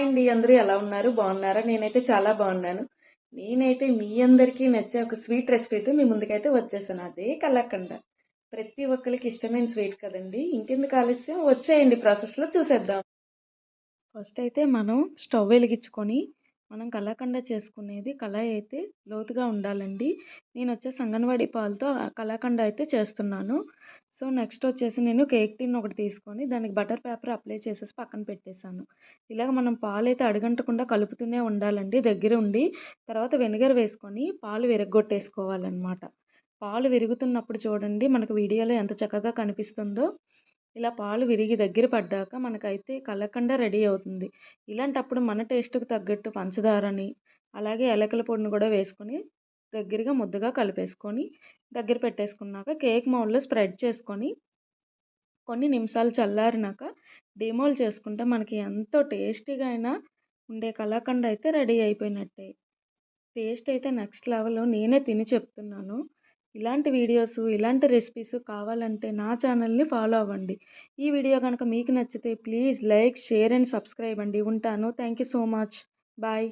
Hi అండి. అందరూ ఎలా ఉన్నారు? బాగున్నారా? నేనైతే చాలా బాగున్నాను. నేనైతే మీ అందరికీ నచ్చే ఒక స్వీట్ రెసిపీతో మీ ముందుకైతే వచ్చేసాను. అదే కలాకండ. ప్రతి ఒక్కరికి ఇష్టమైన స్వీట్ కదండి. ఇంకెందుకు ఆలస్యం వచ్చేయండి ప్రాసెస్‌లో చూసేద్దాం. ఫస్ట్ అయితే మనం స్టవ్ వెలిగించుకొని మనం కలాకండ చేసుకునేది కళాయి అయితే లోతుగా ఉండాలండి. నేను వచ్చేసి అంగన్వాడీ పాలతో కలాకండ అయితే చేస్తున్నాను. సో నెక్స్ట్ వచ్చేసి నేను కేక్ టిన్ ఒకటి తీసుకొని దానికి బటర్ పేపర్ అప్లై చేసేసి పక్కన పెట్టేశాను. ఇలాగ మనం పాలైతే అడుగంటకుండా కలుపుతూనే ఉండాలండి దగ్గర ఉండి. తర్వాత వెనిగర్ వేసుకొని పాలు విరగ్గొట్టేసుకోవాలన్నమాట. పాలు విరుగుతున్నప్పుడు చూడండి మనకు వీడియోలో ఎంత చక్కగా కనిపిస్తుందో. ఇలా పాలు విరిగి దగ్గర పడ్డాక మనకైతే కలకండ రెడీ అవుతుంది. ఇలాంటప్పుడు మన టేస్ట్‌కి తగ్గట్టు పంచదారని, అలాగే యాలకుల పొడిని కూడా వేసుకొని దగ్గరగా ముద్దగా కలిపేసుకొని దగ్గర పెట్టేసుకున్నాక కేక్ మౌల్డ్‌లో స్ప్రెడ్ చేసుకొని కొన్ని నిమిషాలు చల్లారినాక డీమోల్డ్ చేసుకుంటే మనకి ఎంతో టేస్టీగా అయినా ఉండే కలాకండ్ అయితే రెడీ అయిపోయినట్టే. టేస్ట్ అయితే నెక్స్ట్ లెవెల్. నేనే తిని చెప్తున్నాను. ఇలాంటి వీడియోస్, ఇలాంటి రెసిపీస్ కావాలంటే నా ఛానల్‌ని ఫాలో అవ్వండి. ఈ వీడియో గనుక మీకు నచ్చితే please like, share and subscribe అండి. ఉంటాను. Thank you so much. Bye.